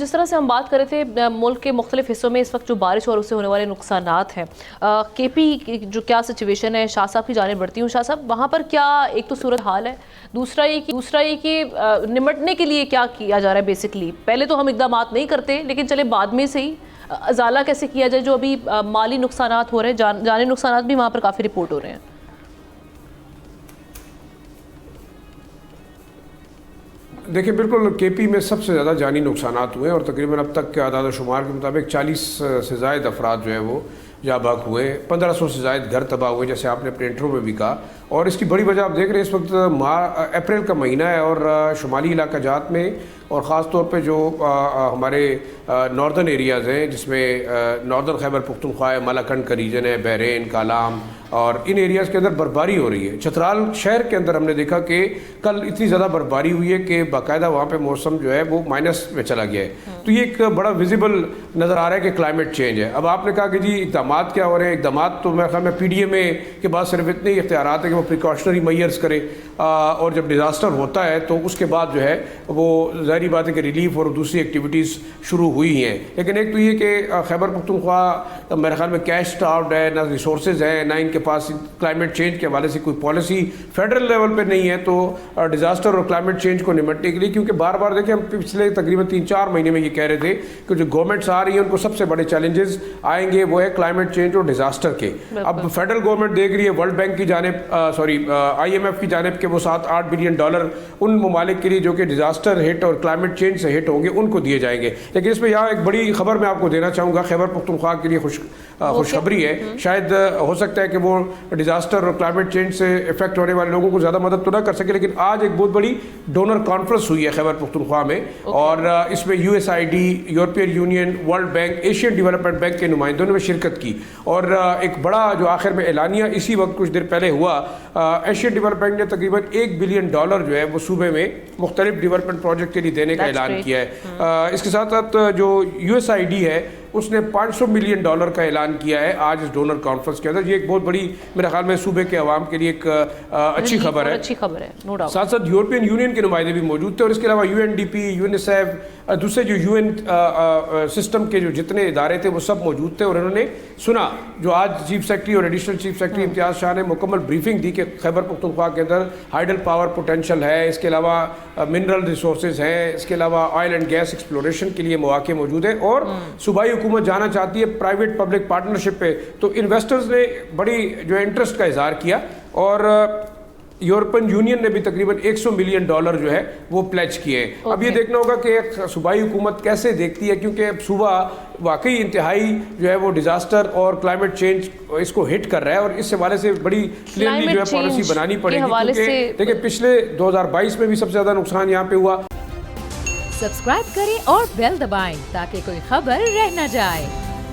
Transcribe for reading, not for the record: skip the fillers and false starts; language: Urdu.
جس طرح سے ہم بات کر رہے تھے ملک کے مختلف حصوں میں اس وقت جو بارش اور اس سے ہونے والے نقصانات ہیں، کے پی جو کیا سچویشن ہے، شاہ صاحب کی جانب بڑھتی ہوں۔ شاہ صاحب وہاں پر کیا ایک تو صورت حال ہے، دوسرا یہ کہ نمٹنے کے لیے کیا کیا جا رہا ہے بیسکلی؟ پہلے تو ہم اقدامات نہیں کرتے لیکن چلے بعد میں سے ہی ازالہ کیسے کیا جائے جو ابھی مالی نقصانات ہو رہے ہیں، جانی نقصانات بھی وہاں پر کافی رپورٹ ہو رہے ہیں۔ دیکھیں بالکل کے پی میں سب سے زیادہ جانی نقصانات ہوئے اور تقریباً اب تک کے اعداد و شمار کے مطابق 40 سے زائد افراد جو ہیں وہ جاں بحق ہوئے، 1500 سے زائد گھر تباہ ہوئے جیسے آپ نے اپنے انٹرو میں بھی کہا۔ اور اس کی بڑی وجہ آپ دیکھ رہے ہیں اس وقت اپریل کا مہینہ ہے اور شمالی علاقہ جات میں اور خاص طور پہ جو ہمارے ناردرن ایریاز ہیں جس میں ناردرن خیبر پختونخوا ہے، مالاکنڈ کا ریجن ہے، بحرین، کالام، اور ان ایریاز کے اندر برفباری ہو رہی ہے۔ چترال شہر کے اندر ہم نے دیکھا کہ کل اتنی زیادہ برفباری ہوئی ہے کہ باقاعدہ وہاں پہ موسم جو ہے وہ مائنس میں چلا گیا ہے۔ تو یہ ایک بڑا ویزیبل نظر آ رہا ہے کہ کلائمیٹ چینج ہے۔ اب آپ نے کہا کہ جی اقدامات کیا ہو رہے ہیں، اقدامات تو میرے خیال میں پی ڈی ایم اے کے بعد صرف اتنے ہی اختیارات ہیں کہ وہ پریکاشنری میئرز کرے، اور جب ڈیزاسٹر ہوتا ہے تو اس کے بعد جو ہے وہ ظاہری بات ہے کہ ریلیف اور دوسری ایکٹیویٹیز شروع ہوئی ہیں۔ لیکن ایک تو یہ کہ خیبر پختونخوا میرے خیال میں کیش سٹاروڈ ہے، نہ ریسورسز ہیں، نہ ان کے پاس کلائمیٹ چینج کے حوالے سے کوئی پالیسی فیڈرل لیول پہ نہیں ہے۔ تو ڈیزاسٹر اور کلائمیٹ چینج کو نمٹنے کے لیے، کیونکہ بار بار دیکھیں ہم پچھلے تقریباً 3-4 مہینے میں یہ کہہ رہے تھے کہ جو گورنمنٹس آ رہی ہیں ان کو سب سے بڑے چیلنجز آئیں گے وہ ہے کلائمیٹ چینج اور ڈیزاسٹر کے۔ اب فیڈرل گورنمنٹ دیکھ رہی ہے ورلڈ بینک کی جانب IMF کی جانب کہ وہ $7-8 بلین ان ممالک کے لیے جو کہ ڈیزاسٹر ہٹ اور کلائمیٹ چینج سے ہٹ ہوں گے ان کو دیے جائیں گے۔ لیکن اس میں یہاں ایک بڑی خبر میں آپ کو دینا چاہوں گا، خیبر پختونخوا کے لیے خوشخبری ہے۔ شاید ہو سکتا ہے کہ وہ ڈیزاسٹر اور کلائمیٹ چینج سے افیکٹ ہونے والے لوگوں کو زیادہ مدد تو نہ کر سکے، لیکن آج ایک بہت بڑی ڈونر کانفرنس ہوئی ہے خیبر پختونخوا میں، اور اس میں USAID، European union, world bank, Asian development bank کے نمائندوں نے شرکت کی۔ اور ایک بڑا جو آخر میں اعلانیہ اسی وقت کچھ دیر پہلے ہوا، ایشین ڈیولپمنٹ بینک نے تقریباً $1 بلین جو ہے وہ صوبے میں مختلف ڈیولپمنٹ پروجیکٹ کے لیے دینے کا اعلان کیا ہے۔ اس کے ساتھ ساتھ جو USAID ہے اس نے $500 ملین کا اعلان کیا ہے آج اس ڈونر کانفرنس کے اندر۔ یہ ایک بہت بڑی میرے خیال میں صوبے کے عوام کے لیے ایک اچھی خبر ہے۔ ساتھ ساتھ یورپین یونین کے نمائندے بھی موجود تھے، اور اس کے علاوہ UNDP، UNICEF، دوسرے جو UN سسٹم کے جو جتنے ادارے تھے وہ سب موجود تھے، اور انہوں نے سنا جو آج چیف سیکرٹری اور ایڈیشنل چیف سیکرٹری امتیاز شاہ نے مکمل بریفنگ دی کہ خیبر پختونخوا کے اندر ہائیڈل پاور پوٹینشل ہے، اس کے علاوہ منرل ریسورسز ہیں، اس کے علاوہ آئل اینڈ گیس ایکسپلوریشن کے لیے مواقع موجود ہیں، اور صوبائی حکومت جانا چاہتی ہے پرائیویٹ پبلک پارٹنرشپ پہ۔ تو انویسٹرز نے بڑی جو ہے انٹرسٹ کا اظہار کیا، اور یورپین یونین نے بھی تقریباً $100 ملین جو ہے وہ پلیج کیے۔ اب یہ دیکھنا ہوگا کہ ایک صوبائی حکومت کیسے دیکھتی ہے، کیونکہ اب صوبہ واقعی انتہائی جو ہے وہ ڈیزاسٹر اور کلائمیٹ چینج اس کو ہٹ کر رہا ہے، اور اس حوالے سے بڑی کلیئرلی جو ہے پالیسی بنانی پڑے گی، کیونکہ دیکھیں پچھلے 2022 میں بھی سب سے زیادہ نقصان یہاں پہ ہوا۔ سبسکرائب کریں اور بیل دبائیں تاکہ کوئی خبر رہ نہ جائے۔